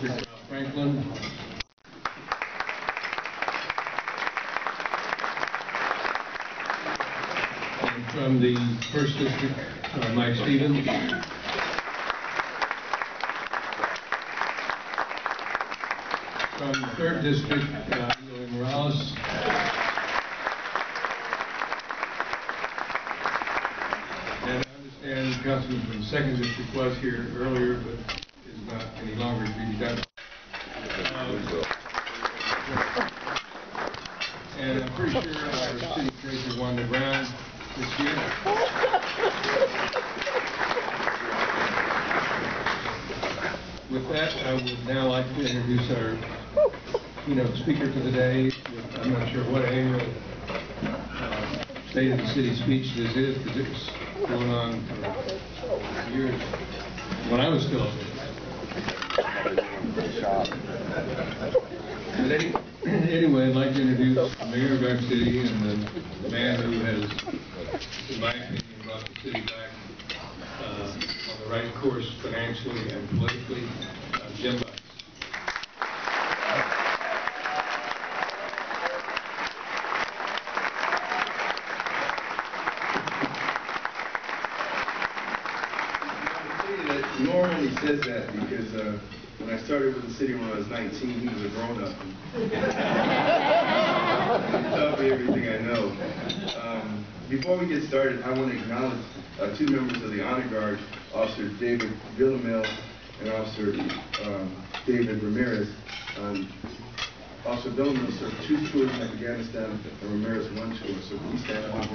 District, Franklin. And from the 1st District, Mike Stevens. From the 3rd District, Inglewood Morales. And I understand the councilman from the 2nd District was here earlier, but is not any longer to be done. And I'm pretty sure our city treasurer Wanda Brown this year. With that, I would now like to introduce our keynote speaker for the day. I'm not sure what annual State of the City speech this is, because it was going on for years when I was still up there. But anyway, I'd like to introduce the mayor of our city and the man who has, in my opinion, brought the city back on the right course financially and politically, Jim Bucks. Normally says that because when I started with the city when I was 19, he was a grown-up. He taught me everything I know. Before we get started, I want to acknowledge 2 members of the Honor Guard, Officer David Villamil and Officer David Ramirez. Officer Villamil served 2 tours in Afghanistan and Ramirez 1 tour, so please stand up.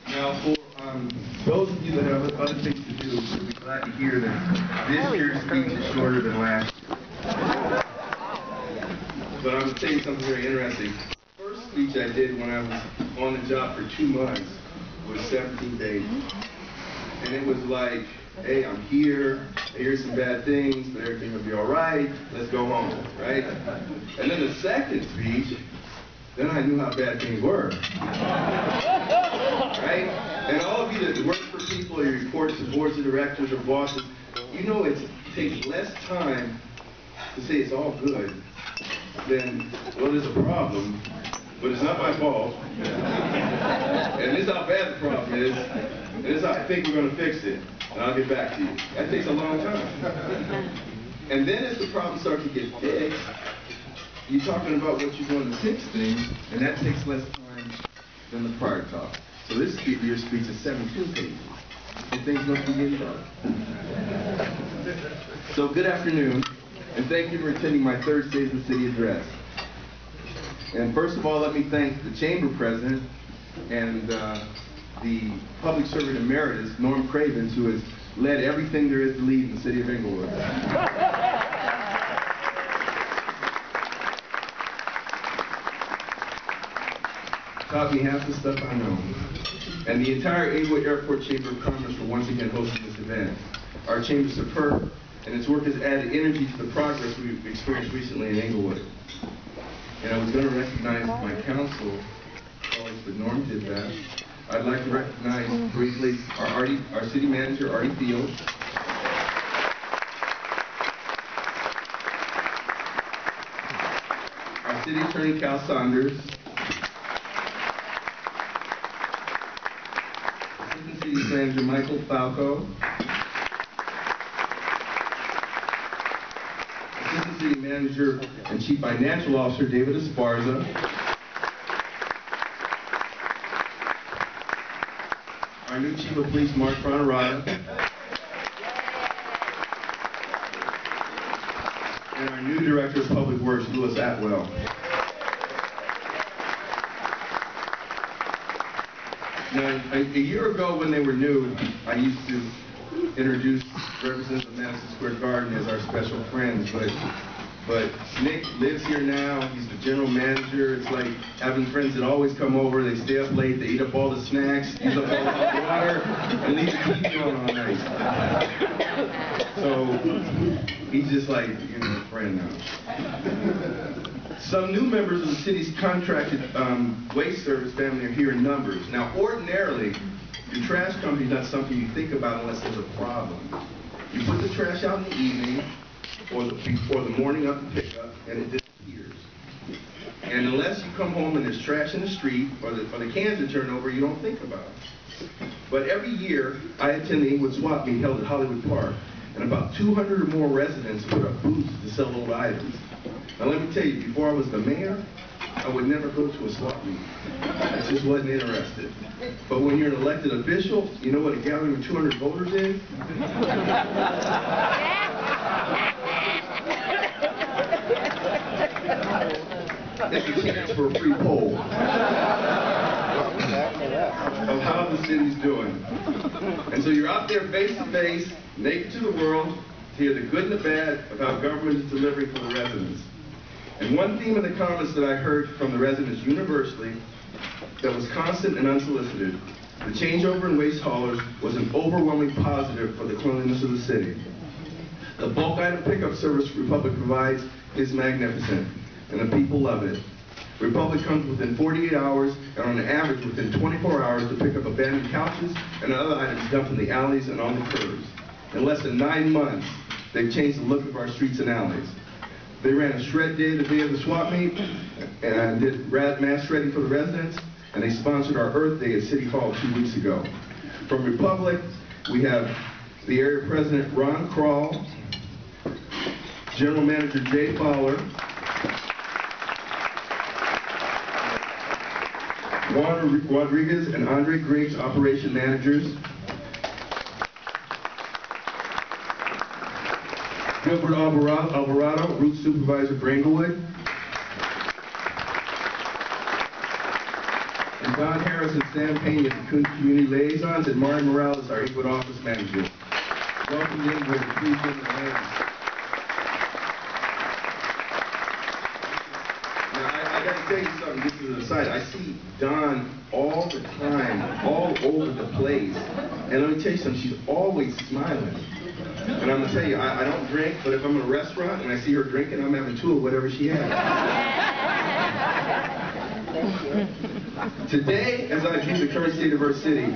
Now, for those of you that have other things to do, you'll be glad to hear that this year's speech is shorter than last year. But I'm going to tell you something very interesting. The first speech I did when I was on the job for 2 months was 17 days. And it was like, hey, I'm here, here's some bad things, but everything will be all right, let's go home, right? And then the second speech, then I knew how bad things were. Right? And all of you that work for people, or you report to boards of directors or bosses, you know it takes less time to say it's all good than, well, there's a problem, but it's not my fault. And this is how bad the problem is, and this is how I think we're going to fix it, and I'll get back to you. That takes a long time. And then as the problem starts to get fixed, you're talking about what you're going to fix things, and that takes less time than the prior talk. So this year's speech is 17 pages, and things must be getting better. So good afternoon, and thank you for attending my 3rd State of the City address. And first of all, let me thank the Chamber President and the Public Servant Emeritus, Norm Cravens, who has led everything there is to lead in the City of Inglewood. Taught me half the stuff I know. And the entire Inglewood Airport Chamber of Commerce for once again hosting this event. Our chamber is superb, and its work has added energy to the progress we've experienced recently in Inglewood. And I was going to recognize my council colleagues, but Norm did that. I'd like to recognize briefly our city manager, Artie Field. Our city attorney, Cal Saunders. Assistant City Manager Michael Falco. Assistant City Manager and Chief Financial Officer David Esparza. Our new Chief of Police, Mark Fronarada. And our new Director of Public Works, Louis Atwell. Now, a year ago when they were new, I used to introduce representatives of Madison Square Garden as our special friends, but But Nick lives here now. He's the general manager. It's like having friends that always come over. They stay up late. They eat up all the snacks, use up all the hot water, and leave the TV on all night. So he's just like, you know, a friend now. Some new members of the city's contracted waste service family are here in numbers. Now, ordinarily, your trash company is not something you think about unless there's a problem. You put the trash out in the evening or before the morning of the pickup, and it disappears. And unless you come home and there's trash in the street or the cans are turned over, you don't think about it. But every year, I attend the Inglewood swap meet held at Hollywood Park, and about 200 or more residents put up booths to sell old items. Now let me tell you, before I was the mayor, I would never go to a swap meet. I just wasn't interested. But when you're an elected official, you know what a gathering of 200 voters is? It's a chance for a free poll of how the city's doing. And so you're out there face to face, naked to the world, to hear the good and the bad of how government is delivering for the residents. And one theme in the comments that I heard from the residents universally that was constant and unsolicited, the changeover in waste haulers was an overwhelming positive for the cleanliness of the city. The bulk item pickup service Republic provides is magnificent, and the people love it. Republic comes within 48 hours, and on average within 24 hours to pick up abandoned couches and other items dumped in the alleys and on the curbs. In less than 9 months, they've changed the look of our streets and alleys. They ran a shred day the day of the swap meet, and did mass shredding for the residents, and they sponsored our Earth Day at City Hall 2 weeks ago. From Republic, we have the area president, Ron Krall, general manager, Jay Fowler, Juan Rodriguez and Andre Griggs, operation managers, Gilbert Alvarado, route supervisor for Inglewood, and Don Harris and Sam Pena, the community liaisons, and Mari Morales, our Inglewood office manager. Welcome to Inglewood. Please give them a hand. Now, I got to tell you something. This is an aside. I see Don all the time, all over the place. And let me tell you something. She's always smiling. And I'm going to tell you, I don't drink, but if I'm in a restaurant and I see her drinking, I'm having 2 of whatever she has. Today, as I view the current state of our city,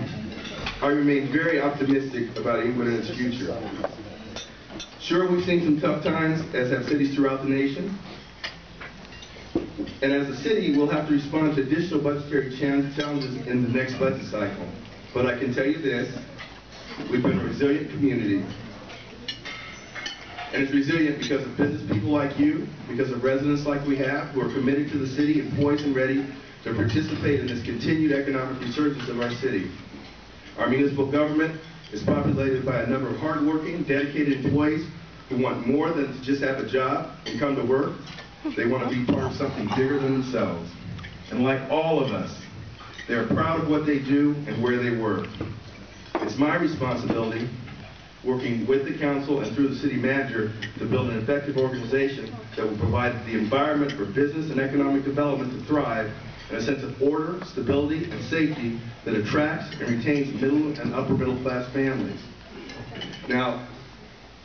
I remain very optimistic about Inglewood and its future. Sure, we've seen some tough times, as have cities throughout the nation. And as a city, we'll have to respond to additional budgetary challenges in the next budget cycle. But I can tell you this, we've been a resilient community. And it's resilient because of business people like you, because of residents like we have, who are committed to the city and poised and ready to participate in this continued economic resurgence of our city. Our municipal government is populated by a number of hardworking, dedicated employees who want more than to just have a job and come to work. They want to be part of something bigger than themselves. And like all of us, they're proud of what they do and where they work. It's my responsibility, working with the council and through the city manager, to build an effective organization that will provide the environment for business and economic development to thrive, and a sense of order, stability, and safety that attracts and retains middle and upper middle class families. Now,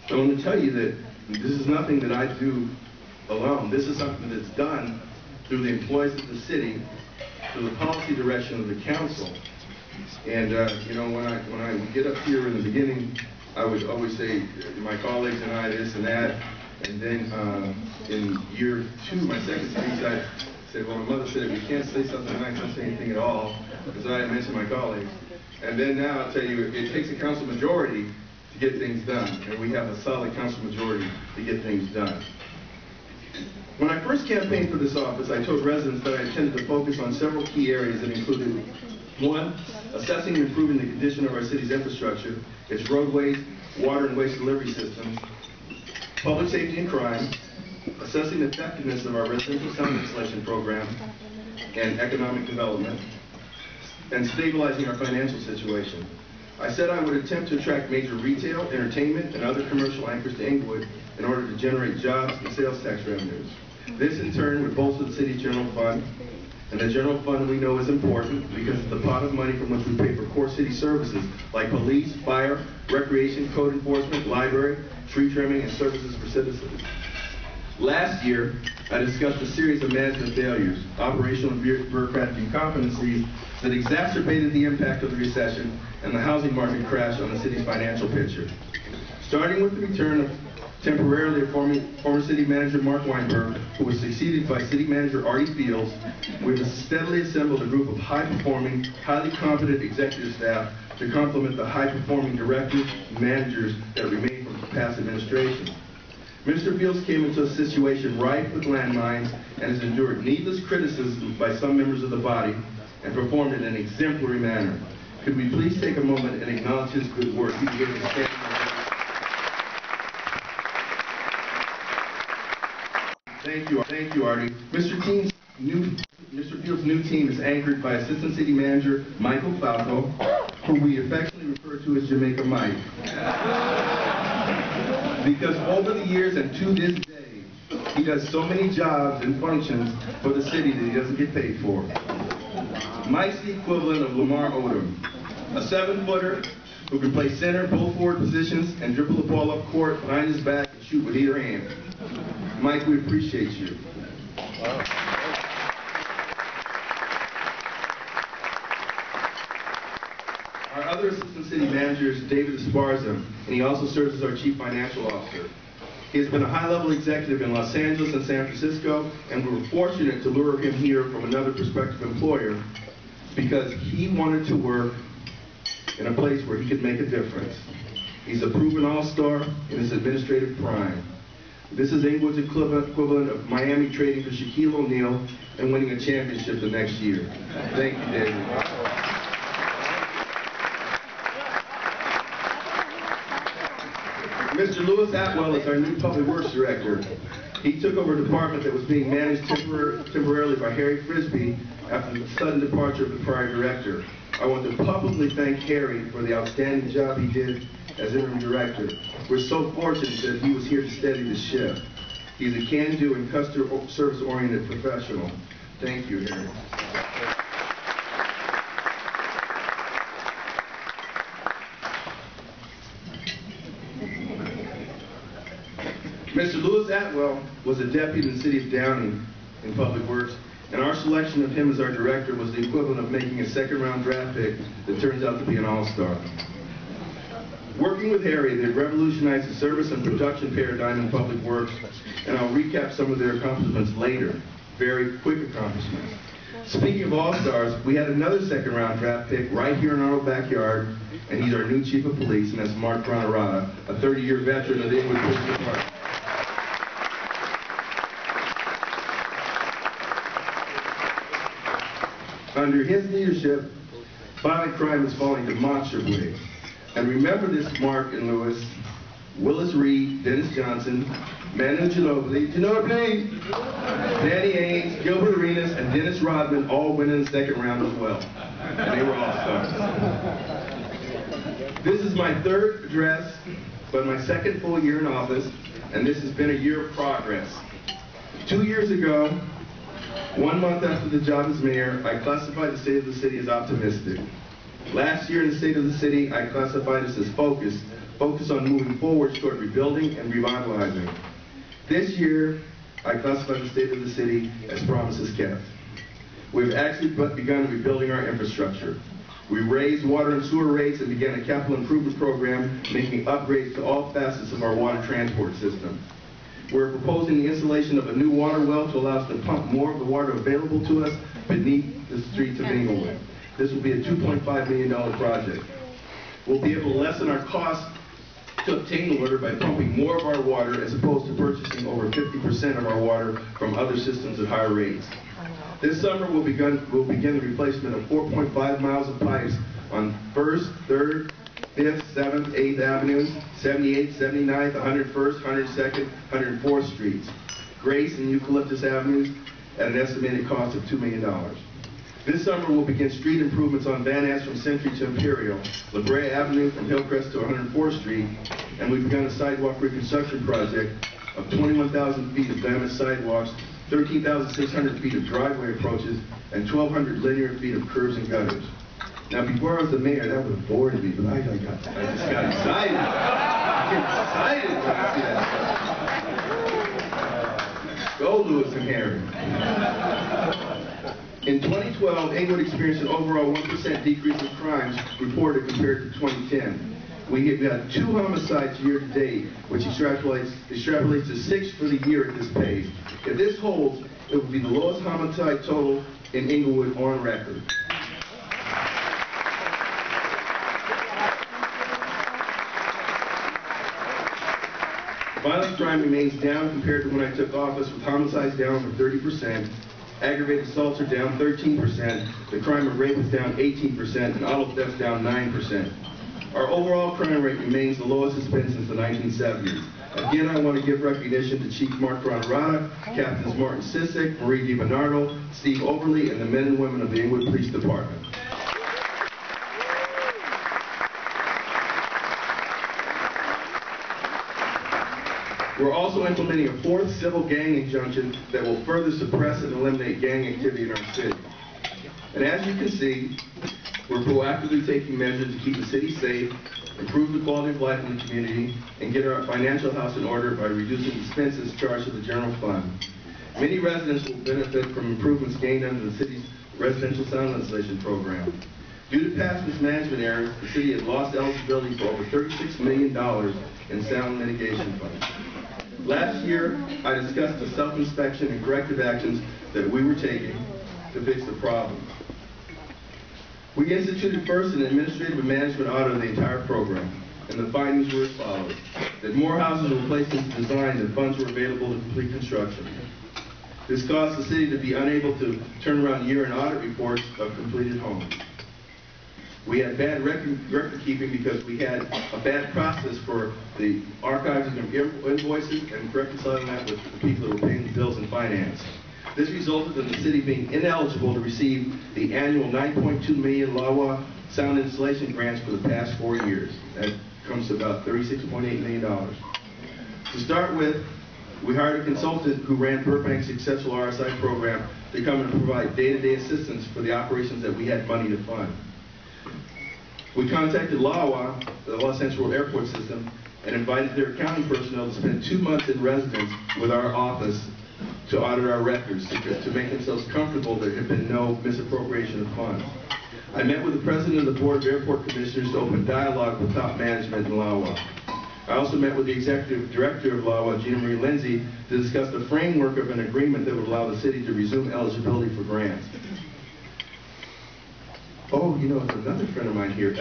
I want to tell you that this is nothing that I do alone. This is something that's done through the employees of the city, through the policy direction of the council. And you know, when I would get up here in the beginning, I would always say my colleagues and I this and that, and then in year 2, my second speech, I said, well, my mother said if you can't say something nice, don't say anything at all, because I had mentioned my colleagues. And then now I'll tell you, it takes a council majority to get things done, and we have a solid council majority to get things done. When I first campaigned for this office, I told residents that I intended to focus on several key areas that included: 1, assessing and improving the condition of our city's infrastructure, its roadways, water and waste delivery systems, public safety and crime, assessing the effectiveness of our residential sound insulation program and economic development, and stabilizing our financial situation. I said I would attempt to attract major retail, entertainment, and other commercial anchors to Inglewood in order to generate jobs and sales tax revenues. This in turn would bolster the city's general fund, and the general fund we know is important because it's the pot of money from which we pay for core city services like police, fire, recreation, code enforcement, library, tree trimming, and services for citizens. Last year, I discussed a series of management failures, operational and bureaucratic incompetencies that exacerbated the impact of the recession and the housing market crash on the city's financial picture. Starting with the return of temporarily former city manager Mark Weinberg, who was succeeded by city manager Artie Fields, we've steadily assembled a group of high-performing, highly competent executive staff to complement the high-performing directors and managers that remain from past administration. Mr. Fields came into a situation rife with landmines and has endured needless criticism by some members of the body and performed in an exemplary manner. Could we please take a moment and acknowledge his good work? He began to stand. Thank you, Artie. Mr. Fields' new team is anchored by Assistant City Manager Michael Falco, who we affectionately refer to as Jamaica Mike. Because over the years and to this day, he does so many jobs and functions for the city that he doesn't get paid for. Mike's the equivalent of Lamar Odom, a 7-footer who can play center, both forward positions, and dribble the ball up court behind his back and shoot with either hand. Mike, we appreciate you. Our other assistant city manager is David Esparza, and he also serves as our chief financial officer. He has been a high-level executive in Los Angeles and San Francisco, and we were fortunate to lure him here from another prospective employer because he wanted to work in a place where he could make a difference. He's a proven all-star in his administrative prime. This is Inglewood's equivalent of Miami trading for Shaquille O'Neal and winning a championship the next year. Thank you, David. Mr. Lewis Atwell is our new Public Works Director. He took over a department that was being managed temporarily by Harry Frisbee after the sudden departure of the prior director. I want to publicly thank Harry for the outstanding job he did as interim director. We're so fortunate that he was here to steady the ship. He's a can-do and customer service-oriented professional. Thank you, Harry. Mr. Lewis Atwell was a deputy in the city of Downey in Public Works, and our selection of him as our director was the equivalent of making a second-round draft pick that turns out to be an all-star. Working with Harry, they revolutionized the service and production paradigm in Public Works, and I'll recap some of their accomplishments later. Very quick accomplishments. Speaking of all-stars, we had another second-round draft pick right here in our backyard, and he's our new chief of police, and that's Mark Granarata, a 30-year veteran of the Inglewood Police Department. Under his leadership, violent crime is falling demonstrably. And remember this, Mark and Lewis, Willis Reed, Dennis Johnson, Manu Ginobili, Danny Ainge, Gilbert Arenas, and Dennis Rodman all went in the second round as well. And they were all-stars. This is my third address, but my second full year in office, and this has been a year of progress. 2 years ago, 1 month after the job as mayor, I classified the state of the city as optimistic. Last year in the state of the city, I classified us as focused on moving forward toward rebuilding and revitalizing. This year, I classified the state of the city as promises kept. We've actually begun rebuilding our infrastructure. We raised water and sewer rates and began a capital improvement program, making upgrades to all facets of our water transport system. We're proposing the installation of a new water well to allow us to pump more of the water available to us beneath the streets of Inglewood. This will be a $2.5 million project. We'll be able to lessen our costs to obtain the water by pumping more of our water as opposed to purchasing over 50% of our water from other systems at higher rates. This summer we'll begin the replacement of 4.5 miles of pipes on 1st, 3rd, 5th, 7th, 8th Avenues, 78th, 79th, 101st, 102nd, 104th Streets, Grace and Eucalyptus Avenues at an estimated cost of $2 million. This summer, we'll begin street improvements on Van Ness from Century to Imperial, La Brea Avenue from Hillcrest to 104th Street, and we've begun a sidewalk reconstruction project of 21,000 feet of damaged sidewalks, 13,600 feet of driveway approaches, and 1,200 linear feet of curbs and gutters. Now, before I was the mayor, that would have bored me, but I just got excited. I get excited when I see that stuff. Go, Lewis and Harry. In 2012, Inglewood experienced an overall 1% decrease in crimes reported compared to 2010. We had 2 homicides year to date, which extrapolates to 6 for the year at this pace. If this holds, it will be the lowest homicide total in Inglewood on record. Violent crime remains down compared to when I took office, with homicides down over 30%, aggravated assaults are down 13%, the crime of rape is down 18%, and auto theft down 9%. Our overall crime rate remains the lowest it's been since the 1970s. Again, I want to give recognition to Chief Mark Ronrada, Captains Martin Sissick, Marie DiBernardo, Steve Overly, and the men and women of the Inglewood Police Department. We're also implementing a 4th civil gang injunction that will further suppress and eliminate gang activity in our city. And as you can see, we're proactively taking measures to keep the city safe, improve the quality of life in the community, and get our financial house in order by reducing expenses charged to the general fund. Many residents will benefit from improvements gained under the city's residential sound insulation program. Due to past mismanagement errors, the city has lost eligibility for over $36 million in sound mitigation funds. Last year, I discussed the self-inspection and corrective actions that we were taking to fix the problem. We instituted first an administrative and management audit of the entire program, and the findings were as follows: that more houses were placed into design than funds were available to complete construction. This caused the city to be unable to turn around year-end audit reports of completed homes. We had bad record keeping because we had a bad process for the archiving of invoices and reconciling that with the people that were paying the bills in finance. This resulted in the city being ineligible to receive the annual $9.2 million LAWA sound installation grants for the past 4 years. That comes to about $36.8 million. To start with, we hired a consultant who ran Burbank's successful RSI program to come and provide day-to-day assistance for the operations that we had money to fund. We contacted LAWA, the Los Angeles World Airport System, and invited their accounting personnel to spend 2 months in residence with our office to audit our records, to make themselves comfortable there had been no misappropriation of funds. I met with the president of the Board of Airport Commissioners to open dialogue with top management in LAWA. I also met with the executive director of LAWA, Gina Marie Lindsay, to discuss the framework of an agreement that would allow the city to resume eligibility for grants. Oh, you know, another friend of mine here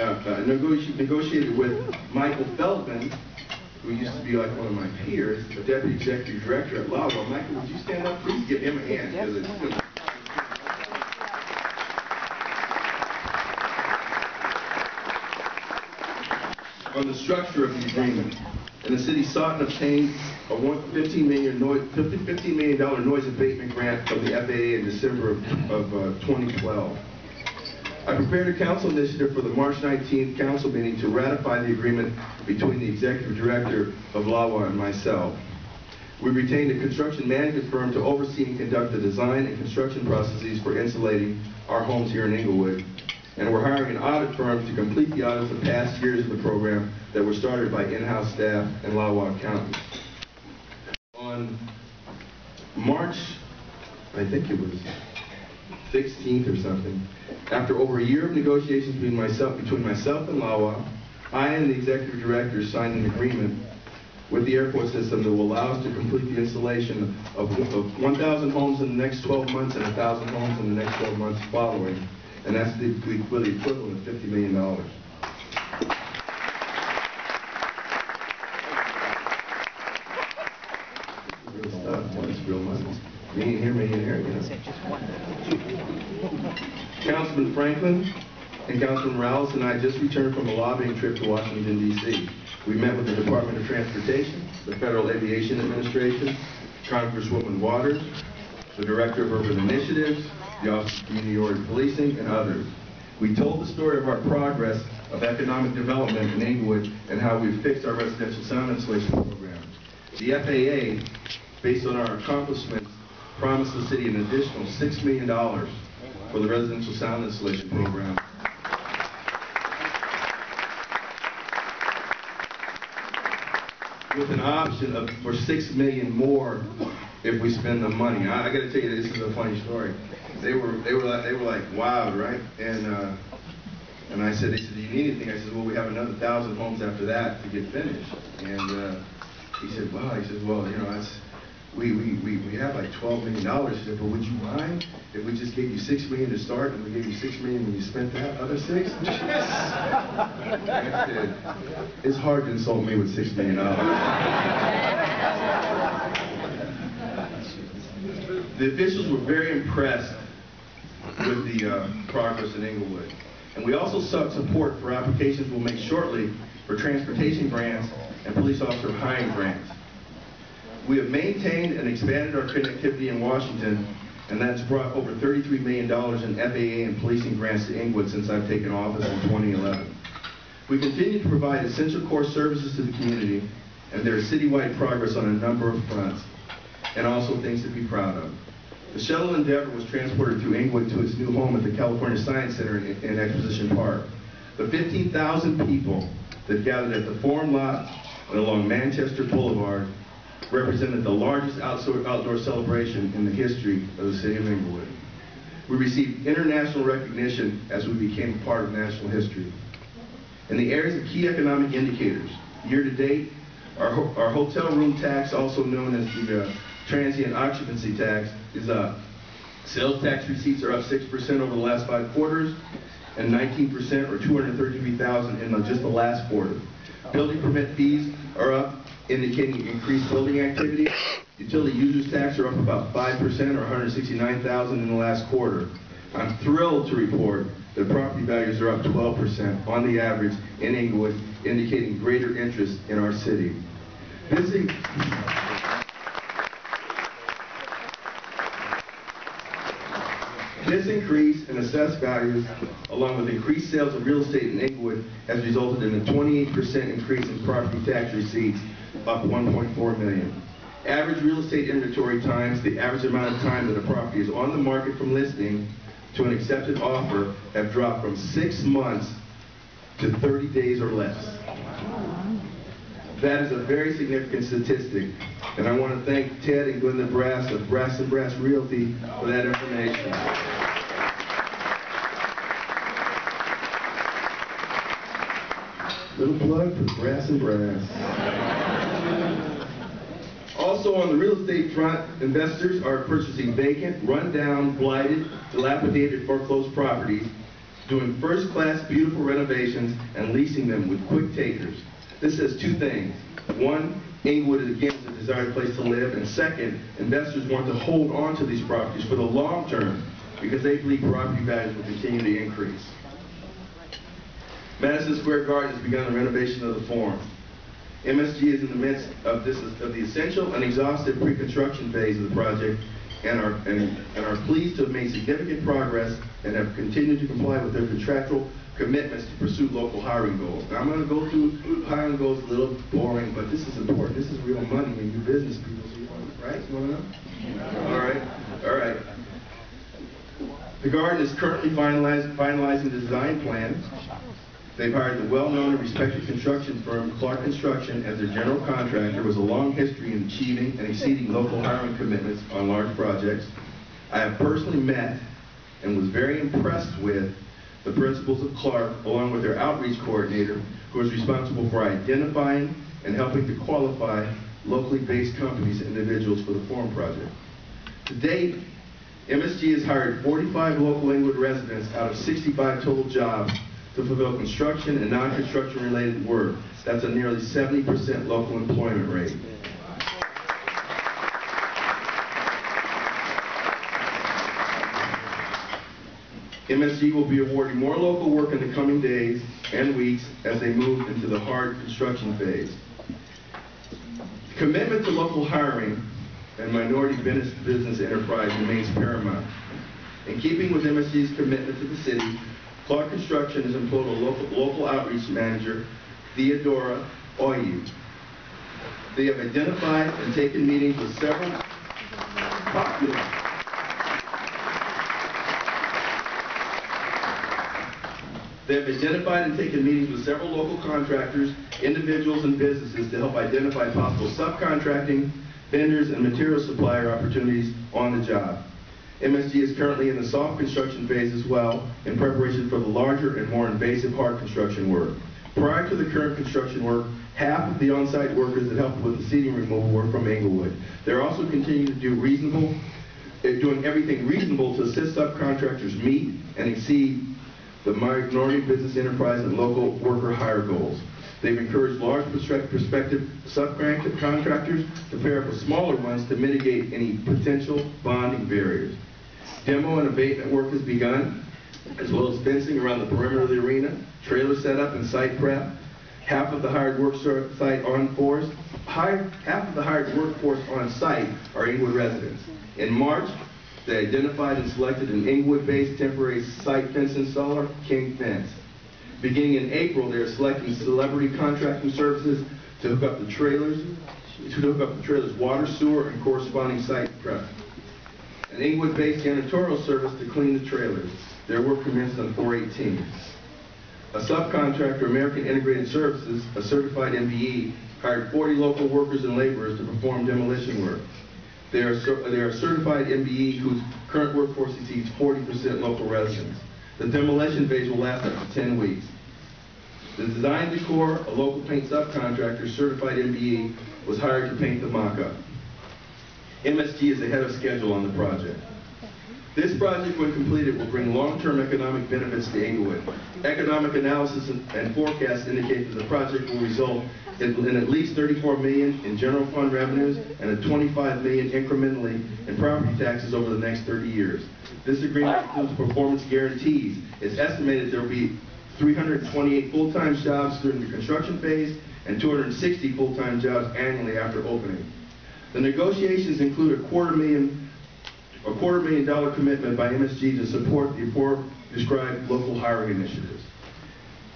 negotiated with Michael Feldman, who used to be like one of my peers, the deputy executive director at LAWA. Michael, would you stand up? Please give him a hand. Yes. On the structure of the agreement, and the city sought and obtained a $15 million noise abatement grant from the FAA in December of 2012. I prepared a council initiative for the March 19th council meeting to ratify the agreement between the executive director of LAWA and myself. We retained a construction management firm to oversee and conduct the design and construction processes for insulating our homes here in Inglewood. And we're hiring an audit firm to complete the audits of past years of the program that were started by in-house staff and LAWA accountants. On March, I think it was 16th or something, after over a year of negotiations between myself and LAWA, I and the executive director signed an agreement with the airport system that will allow us to complete the installation of 1,000 homes in the next 12 months and 1,000 homes in the next 12 months following. And that's the equivalent of $50 million. Real stuff, it's real money. Million here, you know. Councilman Franklin and Councilman Rowles and I just returned from a lobbying trip to Washington, D.C. We met with the Department of Transportation, the Federal Aviation Administration, Congresswoman Waters, the Director of Urban Initiatives, the Office of Community-Oriented Policing, and others. We told the story of our progress of economic development in Inglewood and how we've fixed our residential sound insulation program. The FAA, based on our accomplishments, promised the city an additional $6 million for the residential sound insulation program. With an option for $6 million more if we spend the money. I got to tell you, this is a funny story. They were like wow, right? And I said, they said, do you need anything? I said, well, we have another 1,000 homes after that to get finished. And he said, wow. He said, well, you know, that's, we have like $12 million. He said, but would you mind if we just gave you $6 million to start and we gave you $6 million when you spent that other $6? I said, it's hard to insult me with $6 million. The officials were very impressed with the progress in Inglewood. And we also sought support for applications we'll make shortly for transportation grants and police officer hiring grants. We have maintained and expanded our connectivity in Washington, and that's brought over $33 million in FAA and policing grants to Inglewood since I've taken office in 2011. We continue to provide essential core services to the community, and there is citywide progress on a number of fronts, and also things to be proud of. The shuttle Endeavor was transported through Inglewood to its new home at the California Science Center in Exposition Park. The 15,000 people that gathered at the Forum Lot and along Manchester Boulevard represented the largest outdoor celebration in the history of the city of Inglewood. We received international recognition as we became a part of national history. In the areas of key economic indicators, year to date, our hotel room tax, also known as the transient occupancy tax, is up. Sales tax receipts are up 6% over the last 5 quarters and 19% or $233,000 in just the last quarter. Building permit fees are up, indicating increased building activity. Utility users tax are up about 5% or $169,000 in the last quarter. I'm thrilled to report that property values are up 12% on the average in Inglewood, indicating greater interest in our city. This increase in assessed values, along with increased sales of real estate in Inglewood, has resulted in a 28% increase in property tax receipts, up $1.4 million. Average real estate inventory times, the average amount of time that a property is on the market from listing to an accepted offer, have dropped from 6 months to 30 days or less. That is a very significant statistic, and I want to thank Ted and Glenda Brass of Brass & Brass Realty for that information. Little plug for Brass & Brass. Also on the real estate front, investors are purchasing vacant, run-down, blighted, dilapidated, foreclosed properties, doing first-class, beautiful renovations, and leasing them with quick takers. This says 2 things. 1, Inglewood is again a desired place to live, and 2nd, investors want to hold on to these properties for the long term because they believe property values will continue to increase. Madison Square Garden has begun the renovation of the Forum. MSG is in the midst of the essential and exhaustive pre-construction phase of the project, and are pleased to have made significant progress and have continued to comply with their contractual commitments to pursue local hiring goals. Now, I'm going to go through hiring goals a little boring, but this is important. This is real money when you business people, right? You want to know? All right. The Garden is currently finalizing the design plan. They've hired the well-known and respected construction firm Clark Construction as their general contractor, with a long history in achieving and exceeding local hiring commitments on large projects. I have personally met and was very impressed with the principals of Clark, along with their outreach coordinator, who is responsible for identifying and helping to qualify locally based companies and individuals for the Forum project. To date, MSG has hired 45 local Inglewood residents out of 65 total jobs to fulfill construction and non-construction related work. That's a nearly 70% local employment rate. MSG will be awarding more local work in the coming days and weeks as they move into the hard construction phase. Commitment to local hiring and minority business enterprise remains paramount. In keeping with MSG's commitment to the city, Clark Construction has employed a local outreach manager, Theodora Oyu. They have identified and taken meetings with several local contractors, individuals, and businesses to help identify possible subcontracting, vendors, and material supplier opportunities on the job. MSG is currently in the soft construction phase as well, in preparation for the larger and more invasive hard construction work. Prior to the current construction work, half of the on-site workers that helped with the seeding removal were from Inglewood. They're also continuing to do doing everything reasonable to assist subcontractors meet and exceed the minority business enterprise and local worker hire goals. They've encouraged large prospective subcontractors to pair up with smaller ones to mitigate any potential bonding barriers. Demo and abatement work has begun, as well as fencing around the perimeter of the arena, trailer setup and site prep. Half of the hired workforce on site are Inglewood residents. In March, they identified and selected an Inglewood-based temporary site fence installer, King Fence. Beginning in April, they are selecting celebrity contracting services to hook up the trailers, water, sewer, and corresponding site prep. An Inglewood-based janitorial service to clean the trailers. Their work commenced on 4/18. A subcontractor, American Integrated Services, a certified MBE, hired 40 local workers and laborers to perform demolition work. They are a certified MBE whose current workforce exceeds 40% local residents. The demolition phase will last up to 10 weeks. The design decor, a local paint subcontractor, certified MBE, was hired to paint the mock-up. MSG is ahead of schedule on the project. This project, when completed, will bring long-term economic benefits to Inglewood. Economic analysis and forecasts indicate that the project will result in at least $34 million in general fund revenues and a $25 million incrementally in property taxes over the next 30 years. This agreement includes performance guarantees. It's estimated there will be 328 full-time jobs during the construction phase and 260 full-time jobs annually after opening. The negotiations include a $250,000 commitment by MSG to support the described local hiring initiatives.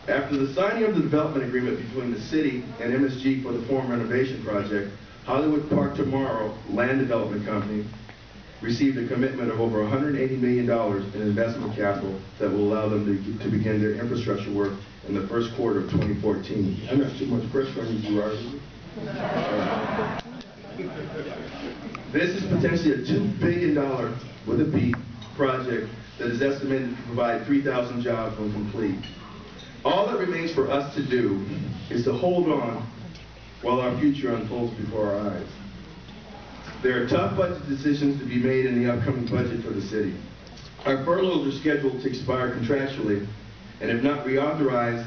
After the signing of the development agreement between the city and MSG for the Forum renovation project, Hollywood Park Tomorrow Land Development Company received a commitment of over $180 million in investment capital that will allow them to begin their infrastructure work in the first quarter of 2014. I'm not too much pressure on you, Gerard. This is potentially a $2 billion with a B project that is estimated to provide 3,000 jobs when complete. All that remains for us to do is to hold on while our future unfolds before our eyes. There are tough budget decisions to be made in the upcoming budget for the city. Our furloughs are scheduled to expire contractually, and if not reauthorized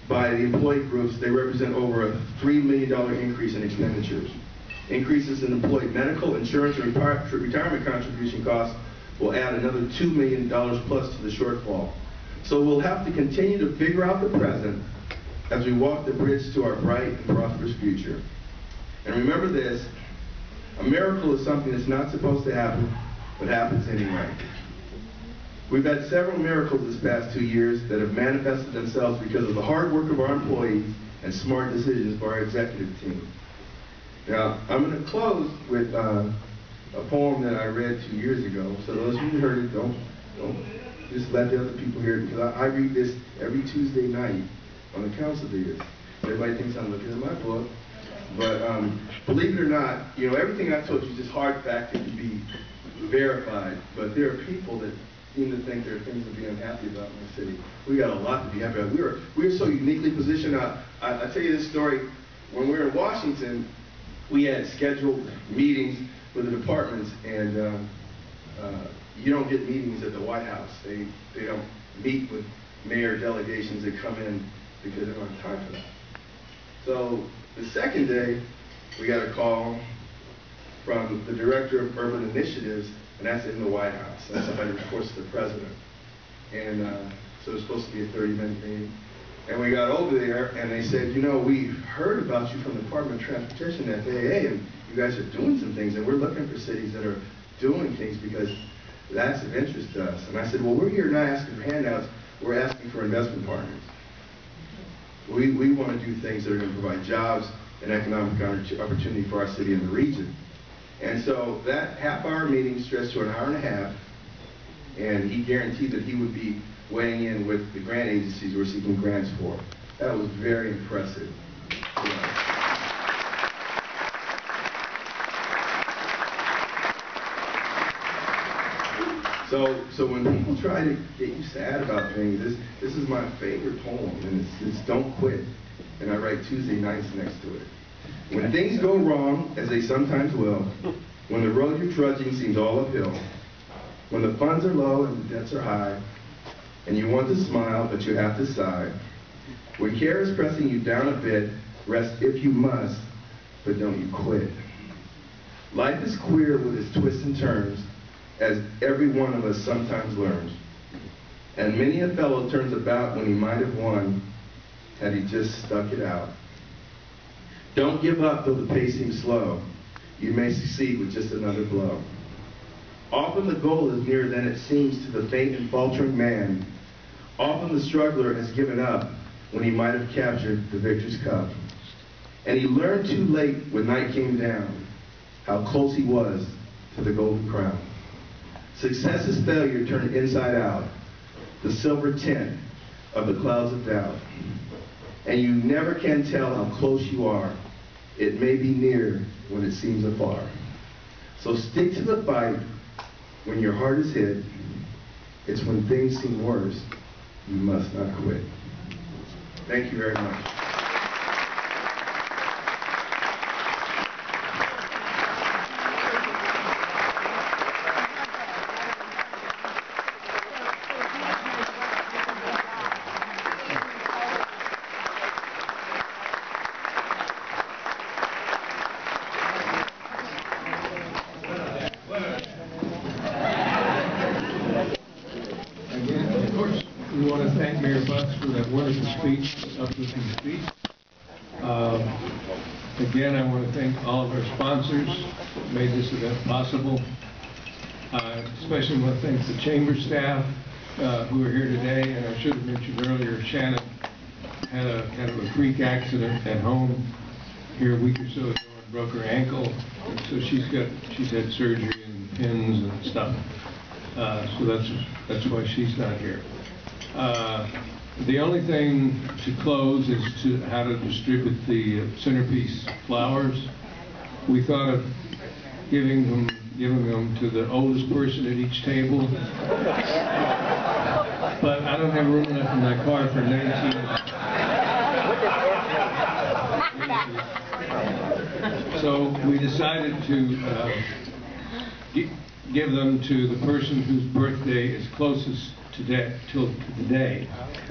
by the employee groups, they represent over a $3 million increase in expenditures. Increases in employee medical, insurance, and retirement contribution costs will add another $2 million plus to the shortfall. So we'll have to continue to figure out the present as we walk the bridge to our bright and prosperous future. And remember this, a miracle is something that's not supposed to happen, but happens anyway. We've had several miracles this past 2 years that have manifested themselves because of the hard work of our employees and smart decisions by our executive team. Now, I'm going to close with a poem that I read 2 years ago. So those of you who heard it, don't just let the other people hear it, because I read this every Tuesday night on the council meetings. Everybody thinks I'm looking at my book, but believe it or not, you know, everything I told you is just hard fact that can be verified, but there are people that seem to think there are things to be unhappy about in the city. We got a lot to be happy about. We're so uniquely positioned. I'll tell you this story. When we were in Washington, we had scheduled meetings with the departments, and you don't get meetings at the White House. They don't meet with mayor delegations that come in because they don't have time for that. So the second day, we got a call from the director of urban initiatives, and that's in the White House. That's somebody who reports to the president. And so it's supposed to be a 30-minute meeting. And we got over there, and they said, you know, we heard about you from the Department of Transportation, FAA, and you guys are doing some things, and we're looking for cities that are doing things because that's of interest to us. And I said, well, we're here not asking for handouts, we're asking for investment partners. We want to do things that are going to provide jobs and economic opportunity for our city and the region. And so that half-hour meeting stretched to an hour and a half, and he guaranteed that he would be weighing in with the grant agencies we're seeking grants for. That was very impressive. So when people try to get you sad about things, this is my favorite poem, and it's Don't Quit, and I write Tuesday nights next to it. When things go wrong, as they sometimes will, when the road you're trudging seems all uphill, when the funds are low and the debts are high, and you want to smile but you have to sigh, when care is pressing you down a bit, rest if you must, but don't you quit. Life is queer with its twists and turns, as every one of us sometimes learns. And many a fellow turns about when he might have won, had he just stuck it out. Don't give up though the pace seems slow. You may succeed with just another blow. Often the goal is nearer than it seems to the faint and faltering man. Often the struggler has given up when he might have captured the victor's cup. And he learned too late when night came down how close he was to the golden crown. Success is failure turned inside out, the silver tint of the clouds of doubt. And you never can tell how close you are. It may be near when it seems afar. So stick to the fight when your heart is hit. It's when things seem worse, you must not quit. Thank you very much. We want to thank Mayor Butts for that wonderful speech, uplifting speech. Again, I want to thank all of our sponsors that made this event possible. Especially want to thank the chamber staff who are here today. And I should have mentioned earlier, Shannon had a kind of a freak accident at home here a week or so ago and broke her ankle. And so she's had surgery and pins and stuff. So that's why she's not here. The only thing to close is how to distribute the centerpiece flowers. We thought of giving them to the oldest person at each table, but I don't have room enough in my car for 19. So we decided to give them to the person whose birthday is closest to today.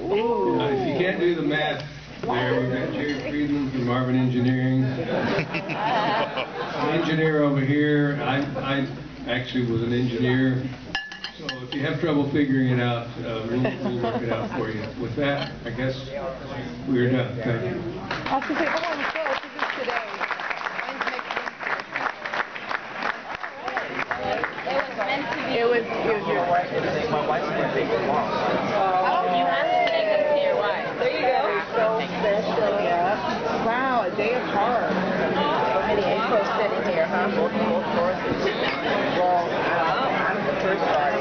If you can't do the math there, we've got Jerry Friedman from Marvin Engineering. An engineer over here. I actually was an engineer. So if you have trouble figuring it out, we'll work it out for you. With that, I guess we're done. Thank you. I was going to say, I want to show this is today. It was your wife. My wife's birthday tomorrow. You have to take this to your wife. There you go. So special. Yeah. Wow, a day apart. Many April sitting here, huh? Both choruses. Well, I'm the first part.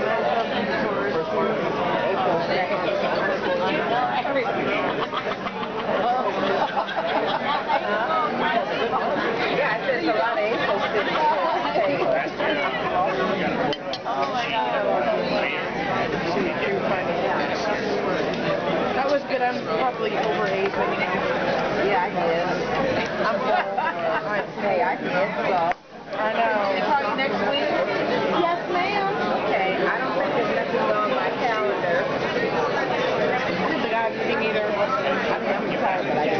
April's second. Yeah, I said there's a lot of April sitting here. Oh my God. That was good. I'm probably over 8. Yeah, I did. I'm hey, I did. So. I know. Can party next week? Yes, ma'am. Okay. I don't think there's nothing on my calendar. The guy me either. I'm tired, but I do.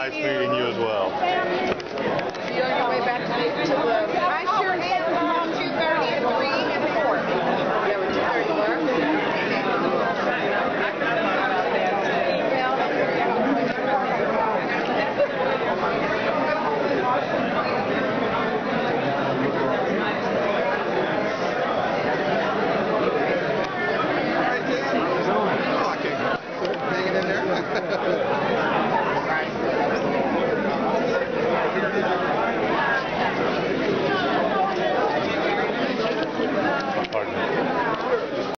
Nice meeting you as well. Are you on your way back to the... I sure am. 2:30 and 3 and 4. Yeah, we're 2:30 Pardon me.